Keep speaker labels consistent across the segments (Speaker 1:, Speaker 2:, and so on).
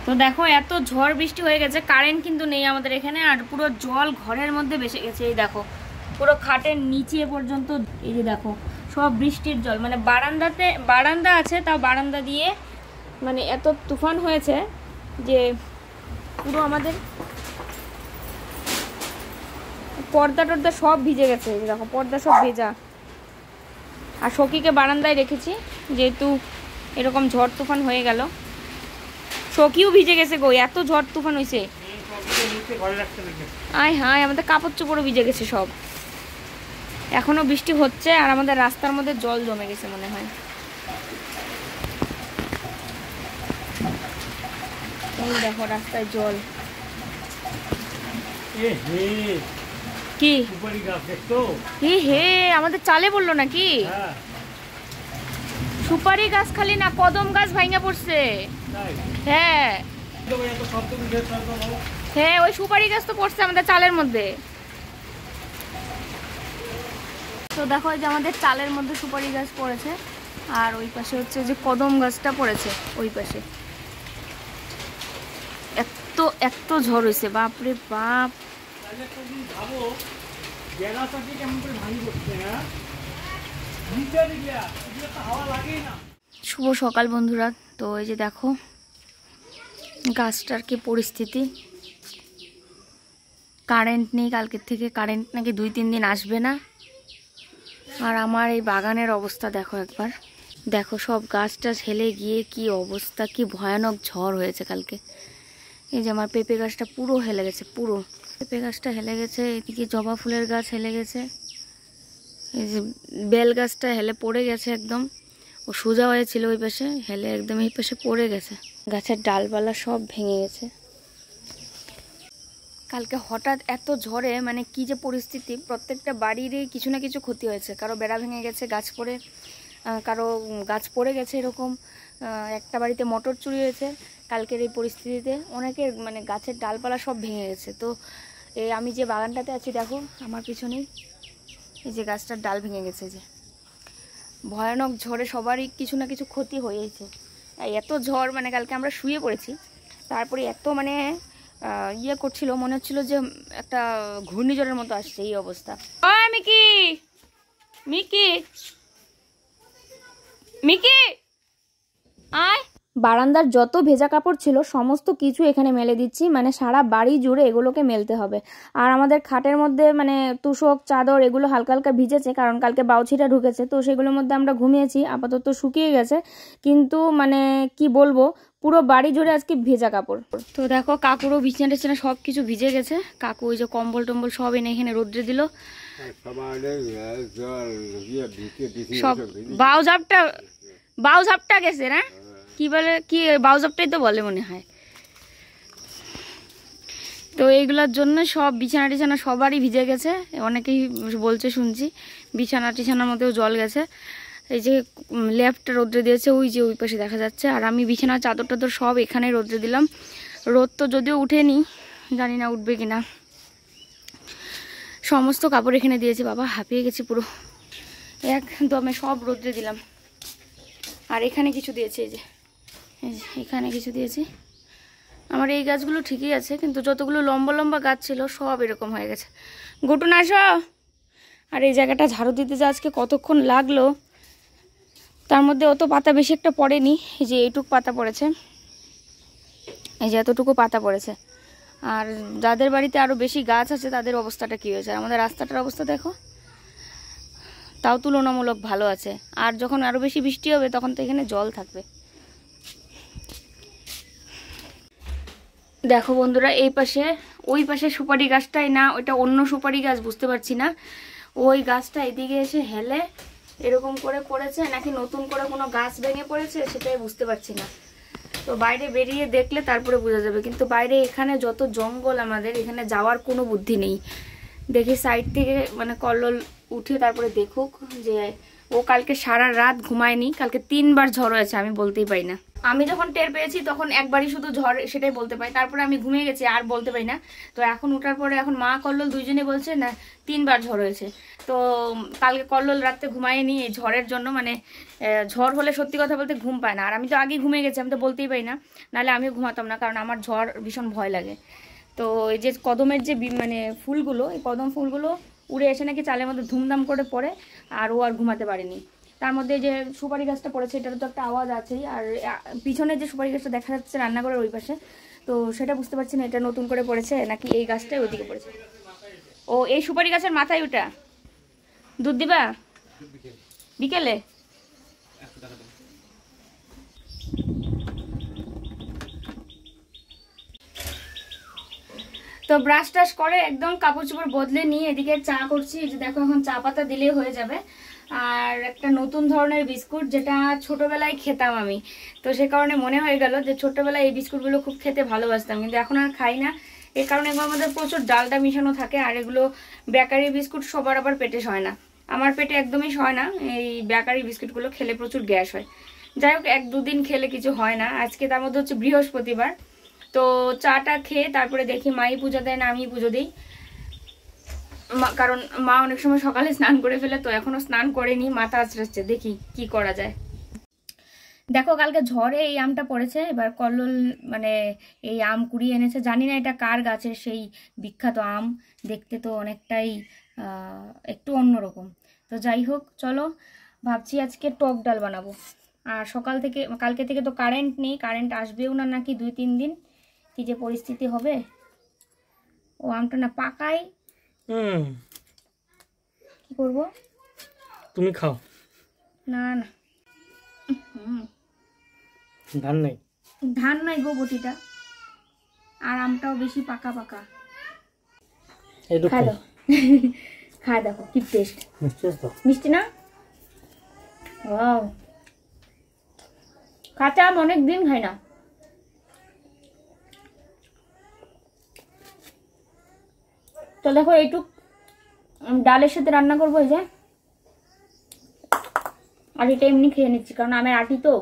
Speaker 1: তো দেখো এত ঝড় বৃষ্টি হয়ে গেছে, কারেন্ট কিন্তু নেই আমাদের এখানে, আর পুরো জল ঘরের মধ্যে ভেসে গেছে। এই দেখো পুরো খাটের নিচে পর্যন্ত, এই যে দেখো সব বৃষ্টির জল, মানে বারান্দা আছে, তাও বারান্দা দিয়ে মানে এত তুফান হয়েছে যে পুরো আমাদের পর্দা টর্দা সব ভিজে গেছে। এই দেখো পর্দা সব ভেজা। আর সখীকে বারান্দায় রেখেছি যেহেতু এরকম ঝড় তুফান হয়ে গেল। সখীও ভিজে গেছে গো, এত ঝড় তুফান হয়েছে। আয় হায়, আমাদের কাপড় চোপড়ও ভিজে গেছে সব। এখনো বৃষ্টি হচ্ছে আর আমাদের রাস্তার মধ্যে জল জমে গেছে মনে হয়। এই দেখো রাস্তায় জল। কি হে আমাদের চালে বললো নাকি? সুপারি গাছ খালি না, কদম গাছ ভাঙা পড়ছে। হ্যাঁ হ্যাঁ, ওই সুপারি গাছ তো পড়ছে আমাদের চালের মধ্যে। তো দেখো এই যে আমাদের চালের মধ্যে সুপারি গাছ পড়েছে, আর ওই পাশে হচ্ছে যে কদম গাছটা পড়েছে ওই পাশে। এত এত ঝড় হয়েছে, বাপরে বাপ। শুভ সকাল বন্ধুরা। তো এই যে দেখো গাছটার কি পরিস্থিতি। কারেন্ট নেই কালকের থেকে, কারেন্ট নাকি 2-3 দিন আসবে না। আর আমার এই বাগানের অবস্থা দেখো একবার, দেখো সব গাছ টাছ হেলে গিয়ে কি অবস্থা, কি ভয়ানক ঝড় হয়েছে কালকে। এই যে আমার পেঁপে গাছটা পুরো হেলে গেছে, পুরো পেঁপে গাছটা হেলে গেছে। এদিকে জবা ফুলের গাছ হেলে গেছে, এই যে বেল গাছটা হেলে পড়ে গেছে একদম। ও সোজা হয়েছিল ওই পাশে, হেলে একদম এই পাশে পড়ে গেছে। গাছের ডালপালা সব ভেঙে গেছে কালকে হঠাৎ এত ঝড়ে। মানে কি যে পরিস্থিতি, প্রত্যেকটা বাড়িরই কিছু না কিছু ক্ষতি হয়েছে। কারো বেড়া ভেঙে গেছে গাছ পড়ে, কারো গাছ পড়ে গেছে এরকম। একটা বাড়িতে মোটর চুরি হয়েছে কালকের এই পরিস্থিতিতে। অনেকের মানে গাছের ডালপালা সব ভেঙে গেছে। তো এই আমি যে বাগানটাতে আছি দেখো আমার পিছনেই এই যে গাছটার ডাল ভেঙে গেছে। যে ভয়ানক ঝড়ে সবারই কিছু না কিছু ক্ষতি হয়েছে। এত ঝড়, মানে কালকে আমরা শুয়ে পড়েছি, তারপরে এত মানে ইয়ে করছিল, মনে হচ্ছিল যে একটা ঘূর্ণিঝড়ের মতো আসছে এই অবস্থা। মিকি মিকি মিকি আয়। বারান্দার যত ভেজা কাপড় ছিল সমস্ত কিছু এখানে মেলে দিচ্ছি, মানে সারা বাড়ি জুড়ে এগুলোকে মেলতে হবে। আর আমাদের খাটের মধ্যে মানে তোশক চাদর এগুলো হালকা হালকা ভিজেছে, কারণ কালকে বাউছিটা ঢুকেছে, তো সেগুলোর মধ্যে আমরা ঘুমিয়েছি। আপাতত শুকিয়ে গেছে, কিন্তু মানে কি বলবো, পুরো বাড়ি জুড়ে আজকে ভেজা কাপড়। তো দেখো কাকুরও বিছানা টিছানা সব কিছু ভিজে গেছে। কাকু ওই যে কম্বল টম্বল সব এনে এখানে রোদ্রে দিল। সব বাউ ঝাপটা গেছে না, কি বলে, কি বাউজাপটাই তো বলে মনে হয়। তো এইগুলোর জন্য সব বিছানা টিছানা সবারই ভিজে গেছে। অনেকেই বলছে শুনছি বিছানা টিছানার মধ্যেও জল গেছে। এই যে লেফটটা রোদ্রে দিয়েছে, ওই যে ওই পাশে দেখা যাচ্ছে। আর আমি বিছানার চাদর টাদর সব এখানেই রোদ্রে দিলাম। রোদ তো যদিও উঠেনি, জানি না উঠবে কিনা। সমস্ত কাপড় এখানে দিয়েছি, বাবা হাঁপিয়ে গেছি পুরো, একদমে সব রোদ্রে দিলাম। আর এখানে কিছু দিয়েছে, এই যে এখানে কিছু দিয়েছি। আমার এই গাছগুলো ঠিকই আছে, কিন্তু যতগুলো লম্বা লম্বা গাছ ছিল সব এরকম হয়ে গেছে। ঘটুন আসো। আর এই জায়গাটা ঝাড়ু দিতে যে আজকে কতক্ষণ লাগলো, তার মধ্যে অত পাতা বেশি একটা পড়েনি। এই যে এইটুক পাতা পড়েছে, এই যে এতটুকু পাতা পড়েছে। আর যাদের বাড়িতে আরও বেশি গাছ আছে তাদের অবস্থাটা কী হয়েছে। আমাদের রাস্তাটার অবস্থা দেখো, তাও তুলনামূলক ভালো আছে। আর যখন আরও বেশি বৃষ্টি হবে তখন তো এখানে জল থাকবে। দেখো বন্ধুরা, এই পাশে ওই পাশে সুপারি গাছটাই না, ওইটা অন্য সুপারি গাছ বুঝতে পারছি না। ওই গাছটা এদিকে এসে হেলে এরকম করে পড়েছে, নাকি নতুন করে কোনো গাছ ভেঙে পড়েছে সেটাই বুঝতে পারছি না। তো বাইরে বেরিয়ে দেখলে তারপরে বোঝা যাবে। কিন্তু বাইরে এখানে যত জঙ্গল, আমাদের এখানে যাওয়ার কোনো বুদ্ধি নেই। দেখি সাইড থেকে মানে কল্লোল উঠে তারপরে দেখুক। যে ও কালকে সারা রাত ঘুমায়নি, কালকে 3 বার ঝড় হয়েছে, আমি বলতেই পারি না। আমি যখন টের পেয়েছি তখন একবারই শুধু ঝড়, সেটাই বলতে পারি। তারপরে আমি ঘুমিয়ে গেছি, আর বলতে পারি না। তো এখন ওঠার পরে এখন মা কল্লোল দুইজনে বলছে না 3বার ঝড় হয়েছে। তো কালকে কল্লোল রাত্রে ঘুমায়নি এই ঝড়ের জন্য, মানে ঝড় হলে সত্যি কথা বলতে ঘুম পায় না। আর আমি তো আগেই ঘুমিয়ে গেছি, আমি তো বলতেই পারি না, নাহলে আমিও ঘুমাতাম না, কারণ আমার ঝড় ভীষণ ভয় লাগে। তো এই যে কদমের যে মানে ফুলগুলো, এই কদম ফুলগুলো উড়ে এসে নাকি চালের মধ্যে ধুমধাম করে পড়ে, আর ও আর ঘুমাতে পারেনি। তার মধ্যে যে সুপারি গাছটা পড়েছে, এটারও তো একটা আওয়াজ আছেই। আর পিছনে যে সুপারি গাছটা দেখা যাচ্ছে রান্নাঘরের ওই পাশে, তো সেটা বুঝতে পারছি না এটা নতুন করে পড়েছে নাকি এই গাছটাই ওইদিকে পড়েছে। ও এই সুপারি গাছের মাথায় ওটা দুধ দিবা বিকেলে? তো ব্রাশ টাশ করে একদম কাপড় চোপড় বদলে নিয়ে এদিকে চা করছি। এই যে দেখো, এখন চা পাতা দিলেই হয়ে যাবে। আর একটা নতুন ধরনের বিস্কুট, যেটা ছোটবেলায় খেতাম আমি, তো সে কারণে মনে হয়ে গেল যে ছোটবেলায় এই বিস্কুটগুলো খুব খেতে ভালোবাসতাম, কিন্তু এখন আর খাই না। এর কারণে এগুলোর মধ্যে প্রচুর ডালটা মিশানো থাকে, আর এগুলো বেকারি বিস্কুট সবার আবার পেটে সয় না। আমার পেটে একদমই সয় না, এই বেকারি বিস্কুটগুলো খেলে প্রচুর গ্যাস হয়। যাই হোক, 1-2 দিন খেলে কিছু হয় না। আজকে তার মধ্যে হচ্ছে বৃহস্পতিবার, তো চাটা খেয়ে তারপরে দেখি মাই পুজো দেয় না আমি পুজো দিই। কারণ মা অনেক সময় সকালে স্নান করে ফেলে, তো এখনো স্নান করেনি, মাথা আঁচড়াচ্ছে, দেখি কি করা যায়। দেখো কালকে ঝড়ে এই আমটা পড়েছে, এবার কল্লোল মানে এই আম কুড়িয়ে এনেছে। জানি না এটা কার গাছের সেই বিখ্যাত আম, দেখতে তো অনেকটাই একটু অন্যরকম। তো যাই হোক, চলো, ভাবছি আজকে টক ডাল বানাবো। আর কালকে থেকে তো কারেন্ট নেই, কারেন্ট আসবেও না নাকি 2-3 দিন। কি যে পরিস্থিতি হবে। ও আমটা না পাকাই, কি করব?
Speaker 2: তুমি খাও
Speaker 1: না না,
Speaker 2: ধান
Speaker 1: নাই গো বটিটা, আর আমটাও বেশি পাকা পাকা। হ্যালো খায় দেখো কি টেস্ট, মিষ্টি না? ওয়াও, কাঁচা আম অনেক দিন খাই না। তো দেখো এইটুক ডালের সাথে রান্না করবো, এই যে, আর এটা এমনি খেয়ে নিচ্ছি কারণ আমের আটি তো।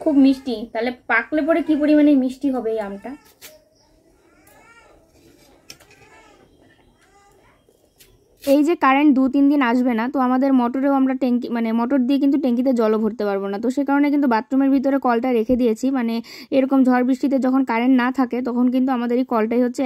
Speaker 1: খুব মিষ্টি, তাহলে পাকলে পরে কি পরিমাণে মিষ্টি হবে এই আমটা। এই যে কারেন্ট 2-3 দিন আসবে না, তো আমাদের মোটরেও আমরা ট্যাঙ্কি মানে মোটর দিয়ে কিন্তু ট্যাঙ্কিতে জলও ভরতে পারবো না। তো সে কারণে কিন্তু বাথরুমের ভিতরে কলটা রেখে দিয়েছি, মানে এরকম ঝড় বৃষ্টিতে যখন কারেন্ট না থাকে তখন কিন্তু আমাদের এই কলটাই হচ্ছে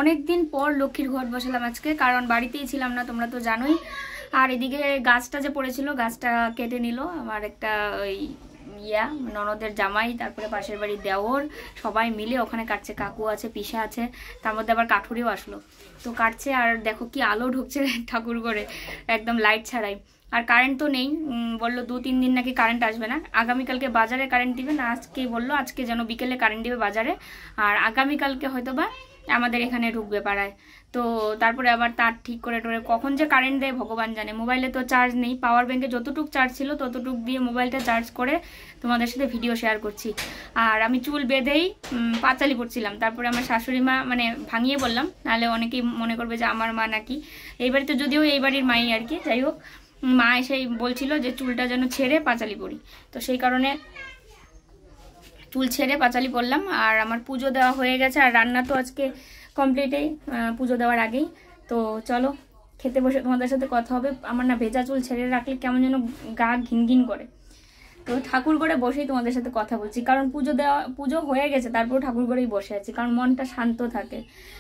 Speaker 1: অনেক দিন পর লক্ষ্মীর ঘট বসালাম আজকে, কারণ বাড়িতেই ছিলাম না, তোমরা তো জানোই। আর এদিকে গাছটা যে পড়েছিল, গাছটা কেটে নিল আমার একটা ওই ননদের জামাই, তারপরে পাশের বাড়ির দেওর, সবাই মিলে ওখানে কাটছে। কাকু আছে, পিসা আছে, তার মধ্যে আবার কাঠুরিও আসলো, তো কাটছে। আর দেখো কি আলো ঢুকছে ঠাকুর ঘরে, একদম লাইট ছাড়াই। আর কারেন্ট তো নেই, বললো 2-3 দিন নাকি কারেন্ট আসবে না। আগামীকালকে বাজারে কারেন্ট দিবে না, আজকেই বললো আজকে যেন বিকেলে কারেন্ট দিবে বাজারে, আর আগামীকালকে হয়তো বা আমাদের এখানে ঢুকবে পাড়ায়। তো তারপরে আবার তার ঠিক করে টোরে কখন যে কারেন্ট দেয় ভগবান জানে। মোবাইলে তো চার্জ নেই, পাওয়ার ব্যাঙ্কে যতটুক চার্জ ছিল ততটুক দিয়ে মোবাইলটা চার্জ করে তোমাদের সাথে ভিডিও শেয়ার করছি। আর আমি চুল বেঁধেই পাঁচালি পড়ছিলাম, তারপরে আমার শাশুড়ি মা মানে ভাঙিয়ে বললাম, নাহলে অনেকেই মনে করবে যে আমার মা নাকি। এই বাড়িতে যদিও এই বাড়ির মাই আর কি, যাই হোক, মা এসেই বলছিল যে চুলটা যেন ছেড়ে পাঁচালি পড়ি, তো সেই কারণে চুল ছেড়ে পাঁচালি পড়লাম। আর আমার পুজো দেওয়া হয়ে গেছে, আর রান্না তো আজকে কমপ্লিটেই, পুজো দেওয়ার আগেই। তো চলো খেতে বসে তোমাদের সাথে কথা হবে। আমার না ভেজা চুল ছেড়ে রাখলে কেমন যেন গা ঘিন করে, তো ঠাকুর ঘরে বসেই তোমাদের সাথে কথা বলছি, কারণ পুজো হয়ে গেছে, তারপর ঠাকুর ঘরেই বসে আছি, কারণ মনটা শান্ত থাকে।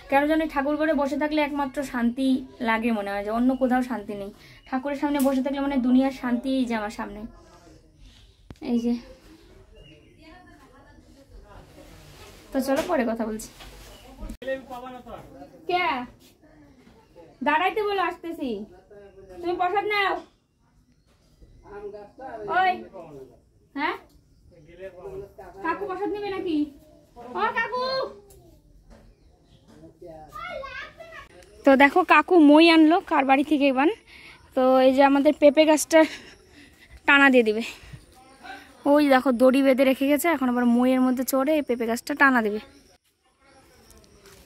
Speaker 1: কেন জানি ঠাকুর ঘরে বসে থাকলে একমাত্র শান্তি লাগে, মনে হয় যে অন্য কোথাও শান্তি নেই। ঠাকুরের সামনে বসে থাকলে মানে দুনিয়ার শান্তি এই যে আমার সামনে। এই যে, তো চলো পরে কথা বলছি। কে দাঁড়াইতে বলো, আসতেছি, তুমি প্রসাদ নাও। ওই হ্যাঁ, কাকু প্রসাদ নেবে নাকি? ও কাকু, তো দেখো কাকু মই আনলো কার বাড়ি থেকে এবার। তো এই যে আমাদের পেঁপে গাছটা টানা দিয়ে দিবে, ওই দেখো দড়ি বেঁধে রেখে গেছে, এখন আবার মইয়ের মধ্যে চড়ে এই পেঁপে গাছটা টানা দেবে।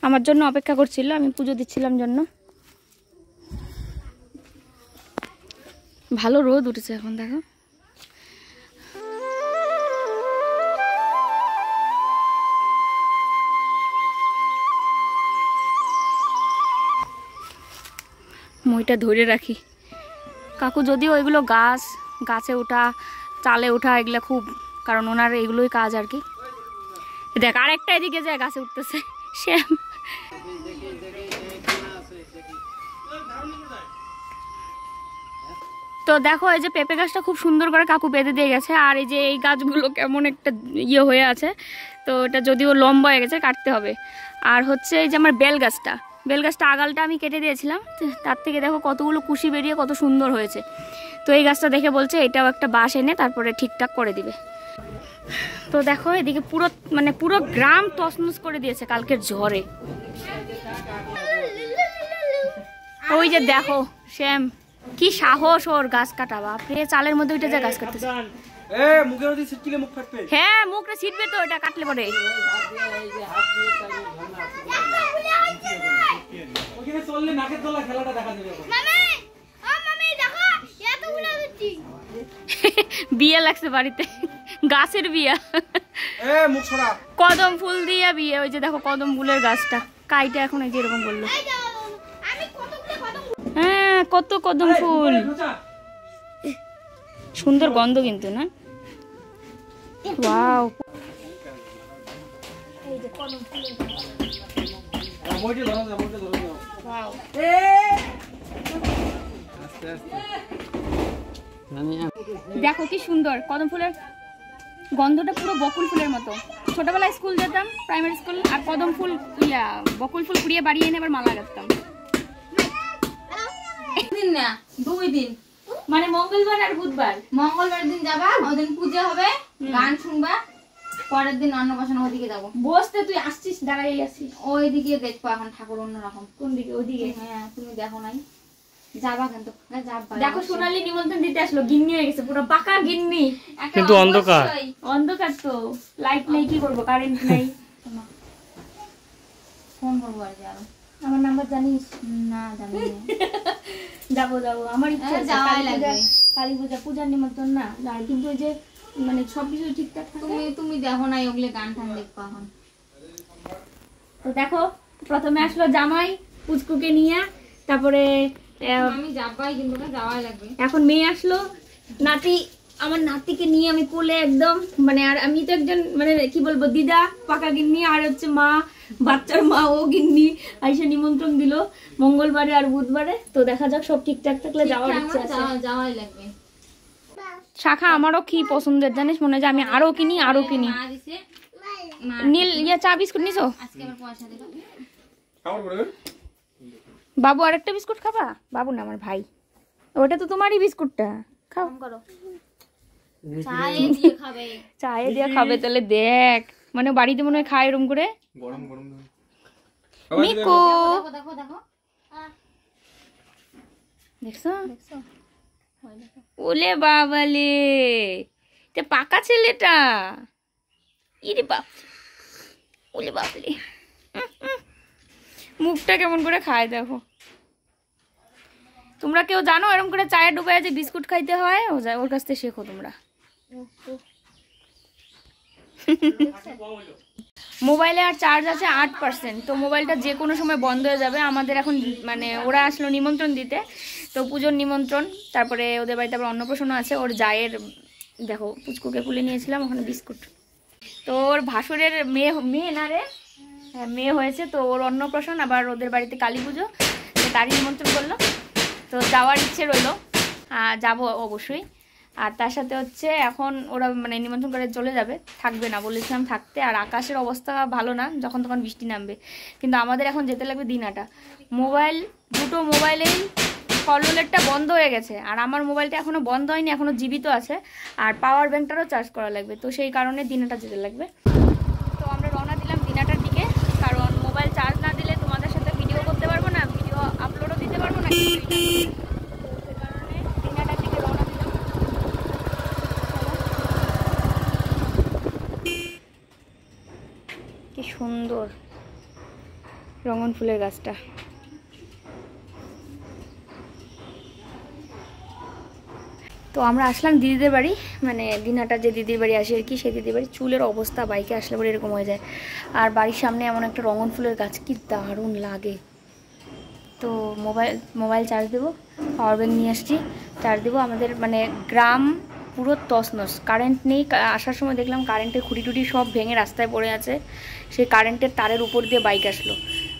Speaker 1: আমার জন্য অপেক্ষা করছিল, আমি পুজো দিচ্ছিলাম জন্য। ভালো রোদ উঠেছে এখন, দেখো। মইটা ধরে রাখি। কাকু যদিও ওইগুলো গাছে ওঠা, চালে ওঠা এগুলো খুব, কারণ ওনার এগুলোই কাজ আর কি। দেখ আরেকটা এদিকে যায় গাছে উঠতেছে শ্যাম। তো দেখো এই যে পেঁপে গাছটা খুব সুন্দর করে কাকু বেঁধে দিয়ে গেছে, আর এই যে এই গাছগুলো কেমন একটা ইয়ে হয়ে আছে, তো এটা যদিও লম্বা হয়ে গেছে, কাটতে হবে। আর হচ্ছে এই যে আমার বেল গাছটা আগালটা আমি কেটে দিয়েছিলাম, তার থেকে দেখো কতগুলো কুশি বেরিয়ে কত সুন্দর হয়েছে। তো এই গাছটা দেখে বলছে এটাও একটা বাঁশ এনে তারপরে ঠিকঠাক করে দিবে। তো দেখো এদিকে পুরো গ্রাম তছনছ করে দিয়েছে কালকের ঝড়ে। ওই যে দেখো শ্যাম, কি সাহস ওর, গাছ কাটা, বাপরে চালের মধ্যে ওইটা যা গাছ কাটতেছে। হ্যাঁ মুখটা ছিটবে তো, এটা কাটলে পরে। বিয়ে লাগছে বাড়িতে, গাছের বিয়া, কদম ফুল দিয়ে বিয়ে। ওই যে দেখো কদম ফুলের গাছটা কাইটা এখন এই যে এরকম বললো। হ্যাঁ কত কদম ফুল, সুন্দর গন্ধ কিন্তু না। ওয়াও, এই যে কদম ফুলের ওয়াও। দেখো কি সুন্দর কদম ফুলের গন্ধটা, পুরো বকুল ফুলের মতো। ছোটবেলায় স্কুল যেতাম, প্রাইমারি স্কুল, আর কদম ফুল বকুল ফুল কুড়িয়ে বাড়িয়ে এনে আবার মালা গাঁথতাম।
Speaker 3: দিন না 2 দিন,
Speaker 1: মানে মঙ্গলবার আর বুধবার।
Speaker 3: মঙ্গলবার দিন যাবা, ওদিন পূজা হবে, গান শুনবা, পরের দিন অন্নপ্রাশন ওদিকে যাবো।
Speaker 1: বসতে তুই আসছিস, দাঁড়াই আছিস
Speaker 3: ওইদিকে দেখবো এখন ঠাকুর অন্যরকম।
Speaker 1: কোন দিকে? ওইদিকে।
Speaker 3: হ্যাঁ তুমি দেখো নাই, যাবা কিন্তু যাবা।
Speaker 1: দেখো সোনালী নিমন্ত্রণ দিতে আসলো, গিন্নি হয়ে গেছে পুরো পাকা গিন্নি,
Speaker 2: কিন্তু অন্ধকার।
Speaker 1: অন্ধকার তো, লাইট নেই, কি করবো, কারেন্ট নেই।
Speaker 3: ফোন করবো আর যাবো।
Speaker 1: আমার নাম্বার জানিস?
Speaker 3: না জানি না।
Speaker 1: যাবো আমার ইচ্ছা আছে,
Speaker 3: যাওয়াই লাগবে।
Speaker 1: কালী পূজা, পূজার নিমন্ত্রণ না, আর কিন্তু ওই যে মানে সবকিছু ঠিকঠাক থাকে।
Speaker 3: তুমি দেখো নাই ওগুলো, গান টান দেখবো এখন।
Speaker 1: তো দেখো প্রথমে আসলো জামাই পুচকুকে নিয়ে, তারপরে
Speaker 3: আমি যাবাই কিন্তু, যাওয়াই লাগবে।
Speaker 1: এখন মেয়ে আসলো নাতি আমার নাতিকে নিয়ে আমি কোলে একদম মানে, আর আমি তো একজন মানে কি বলবো দিদা পাকা গিন্নি, আর হচ্ছে মা বাচ্চার মা ও গিন্নি আইসা নিমন্ত্রণ দিল মঙ্গলবারে আর বুধবারে। তো দেখা যাক সব ঠিকঠাক থাকলে যাওয়ার ইচ্ছা আছে।
Speaker 3: যাওয়াই লাগবে।
Speaker 1: শাখা আমারও কি পছন্দের জানিস, মনে হয় যে আমি আরো কিনি।
Speaker 3: মা দিছে,
Speaker 1: নীল ইয়া চা বিস্কুট নিছো?
Speaker 3: আজকে আবার পয়সা দিল।
Speaker 1: বাবু আরেকটা বিস্কুট খাবা? বাবু না আমার ভাই, ওটা তো তোমারই বিস্কুটটা, খাও।
Speaker 3: করো চায়ে দিয়ে খাবে।
Speaker 1: চায়ে দিয়ে খাবে তাহলে দেখ, মানে বাড়িতে মনে হয় খায় এরম করে।
Speaker 4: গরম গরম
Speaker 1: মিকো
Speaker 3: দেখো দেখো দেখো
Speaker 1: দেখছো? ওলে বাবালে, এটা পাকা ছেলেটা। ইরে বাপ, ওলে বাবলে, মুখটা কেমন করে খায় দেখো। তোমরা কেউ জানো এরকম করে চায়ে ডুবায় যে বিস্কুট খাইতে হয়? ওর কাছ থেকে শেখো তোমরা। মোবাইলে আর চার্জ আছে 8%, তো মোবাইলটা যে কোনো সময় বন্ধ হয়ে যাবে। আমাদের এখন মানে ওরা আসলো নিমন্ত্রণ দিতে, তো পুজোর নিমন্ত্রণ, তারপরে ওদের বাড়িতে আবার অন্নপ্রাশন আছে। ওর জায়ের দেখো পুচকুকে কুলে নিয়েছিলাম, ওখানে বিস্কুট। তো ওর ভাসুরের মেয়ে না রে, হ্যাঁ মেয়ে হয়েছে, তো ওর অন্নপ্রাশন, আবার ওদের বাড়িতে কালী পুজো, তো তারই নিমন্ত্রণ করলো। তো যাওয়ার ইচ্ছে রইলো, যাবো অবশ্যই। আর তার সাথে হচ্ছে এখন ওরা মানে নিমন্ত্রণ করে চলে যাবে, থাকবে না বলেছিলাম থাকতে। আর আকাশের অবস্থা ভালো না, যখন তখন বৃষ্টি নামবে। কিন্তু আমাদের এখন যেতে লাগবে দিনাটা। মোবাইল দুটো মোবাইলেই কললেটটা বন্ধ হয়ে গেছে, আর আমার মোবাইলটা এখনও বন্ধ হয়নি, এখনও জীবিত আছে। আর পাওয়ার ব্যাংকটারও চার্জ করা লাগবে, তো সেই কারণে দিনাটা যেতে লাগবে। তো আমরা রওনা দিলাম দিনাটার দিকে, কারণ মোবাইল চার্জ না দিলে তোমাদের সাথে ভিডিও করতে পারবো না, ভিডিও আপলোডও দিতে পারবো না। কি সুন্দর রঙন ফুলের গাছটা। তো আমরা আসলাম দিদিদের বাড়ি, মানে দিনাটা যে দিদির বাড়ি আসে আর কি, সেই দিদির বাড়ি। চুলের অবস্থা বাইকে আসলে পরে এরকম হয়ে যায়। আর বাড়ির সামনে এমন একটা রঙন ফুলের গাছ, কি দারুণ লাগে। তো মোবাইল চার্জ দেবো, পাওয়ার ব্যাংক নিয়ে আসছি, চার্জ দেবো। আমাদের মানে গ্রাম পুরো তছনছ, কারেন্ট নেই। আসার সময় দেখলাম কারেন্টের খুঁটি টুটি সব ভেঙে রাস্তায় পড়ে আছে। সেই কারেন্টের তারের উপর দিয়ে বাইক আসলো,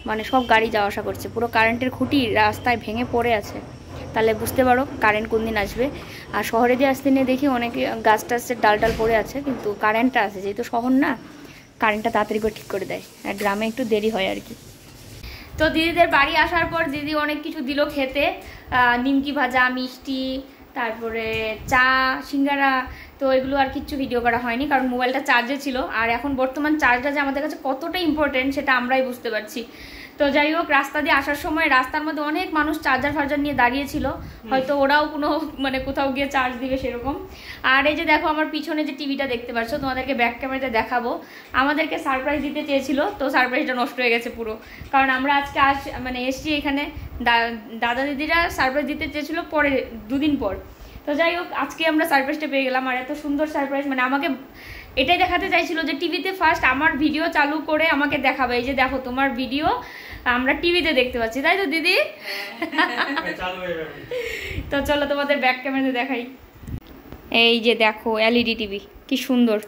Speaker 1: মানে সব গাড়ি যাওয়া আসা করছে, পুরো কারেন্টের খুঁটি রাস্তায় ভেঙে পড়ে আছে। তাহলে বুঝতে পারো কারেন্ট কোন দিন আসবে। আর শহরে দিয়ে আসতে নিয়ে দেখি অনেকে গাছ টাছের ডাল পড়ে আছে, কিন্তু কারেন্টটা আছে, যেহেতু শহর না, কারেন্টটা তাড়াতাড়ি করে ঠিক করে দেয়। আর গ্রামে একটু দেরি হয় আর কি। তো দিদিদের বাড়ি আসার পর দিদি অনেক কিছু দিল খেতে, নিমকি ভাজা, মিষ্টি, তারপরে চা, সিঙ্গারা। তো এগুলো আর কিচ্ছু ভিডিও করা হয়নি, কারণ মোবাইলটা চার্জে ছিল। আর এখন বর্তমান চার্জটা যে আমাদের কাছে কতটা ইম্পর্টেন্ট সেটা আমরাই বুঝতে পারছি। তো যাই হোক, রাস্তা দিয়ে আসার সময় রাস্তার মধ্যে অনেক মানুষ চার্জার ফার্জার নিয়ে দাঁড়িয়েছিল, হয়তো ওরাও কোনো মানে কোথাও গিয়ে চার্জ দিবে সেরকম। আর এই যে দেখো আমার পিছনে যে টিভিটা দেখতে পাচ্ছ, তোমাদেরকে ব্যাক ক্যামেরাতে দেখাবো। আমাদেরকে সারপ্রাইজ দিতে চেয়েছিল, তো সারপ্রাইজটা নষ্ট হয়ে গেছে পুরো। কারণ আমরা আজকে মানে এসছি এখানে, দাদা দিদিরা সারপ্রাইজ দিতে চেয়েছিল পরে 2 দিন পর। তো যাই হোক, আজকে আমরা সারপ্রাইজটা পেয়ে গেলাম। আর এত সুন্দর সারপ্রাইজ, মানে আমাকে এটাই দেখাতে চাইছিল যে টিভিতে ফার্স্ট আমার ভিডিও চালু করে আমাকে দেখাবে, এই যে দেখো তোমার ভিডিও আমরা টিভিতে দেখতে পাচ্ছি, তাই তো দিদি? তো চলো তোমাদের ব্যাক ক্যামেরাতে দেখাই। এই যে দেখো এলইডি টিভি, কি সুন্দর।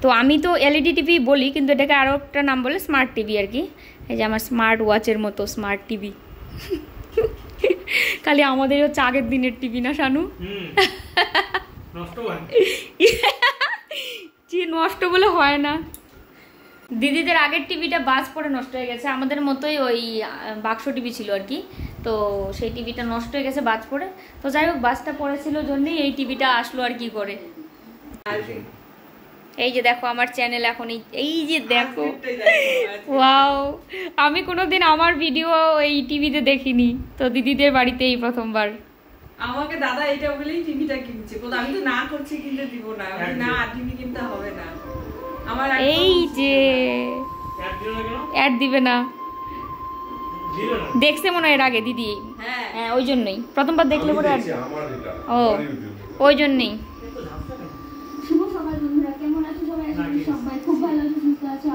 Speaker 1: তো আমি তো এলইডি টিভি বলি, কিন্তু এটাকে আরও একটা নাম বলে স্মার্ট টিভি আর কি। এই যে আমার স্মার্ট ওয়াচের মতো স্মার্ট টিভি। খালি আমাদের হচ্ছে আগের দিনের টিভি না শানু? নষ্ট বলে হয় না। দিদিদের আগের টিভিটা বাজ পড়ে নষ্ট হয়ে গেছে, আমাদের মতোই ওই বাক্স টিভি ছিল আর কি। তো সেই টিভিটা নষ্ট হয়ে গেছে বাজ পড়ে। তো যাই হোক, বাজটা পড়েছিল জন্যই এই টিভিটা আসলো আর কি করে। এই যে দেখো আমার চ্যানেল এখন, এই যে দেখো, ওয়াও, আমি কোনোদিন আমার ভিডিও এই টিভিতে দেখিনি, তো দিদিদের বাড়িতে এই প্রথমবার।
Speaker 5: আমাকে দাদা এটা বলেই টিভিটা কিনছে, বল আমি তো না করছি কিনতে দিব না, আমি না টিভি কিনতে হবে না আমার।
Speaker 1: এই যে অ্যাড দিবে না, দেখছে মনে হয় এর আগে দিদি। হ্যাঁ ওই জন্যই প্রথমবার দেখলে পরে। ও ওই জন্যই।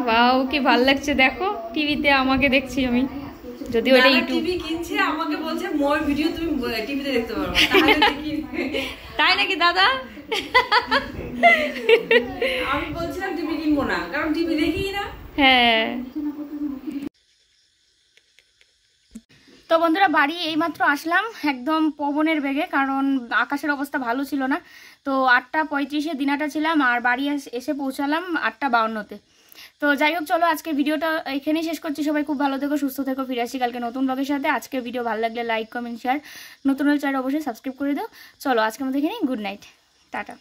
Speaker 1: ওয়াও কি ভালো লাগছে, দেখো টিভিতে আমাকে দেখছি আমি। যদি ওইটা ইউটিউব
Speaker 5: টিভি কিনছে আমাকে বলছে মোর ভিডিও তুমি টিভিতে দেখতে পারবে, তাহলে দেখি।
Speaker 1: তাই নাকি দাদা?
Speaker 5: আমি বলছিলাম টিভি কিনবো না, কারণ টিভি দেখি না।
Speaker 1: হ্যাঁ। তো বন্ধুরা বাড়ি এইমাত্র আসলাম একদম পবনের বেগে, কারণ আকাশের অবস্থা ভালো ছিল না। তো 8:35-এ দিনাটা ছিলাম, আর বাড়ি এসে পৌঁছালাম 8:52-তে। তো যাই হোক, চলো আজকে ভিডিওটা এখানেই শেষ করছি। সবাই খুব ভালো থেকো, সুস্থ থেকো। ফিরে আসি কালকে নতুন ব্লগের সাথে। আজকের ভিডিও ভালো লাগলে লাইক, কমেন্ট, শেয়ার। নতুন হলে চ্যানেল অবশ্যই সাবস্ক্রাইব করে দাও। চলো আজকের মধ্যে এখানেই, গুড নাইট, টাটা।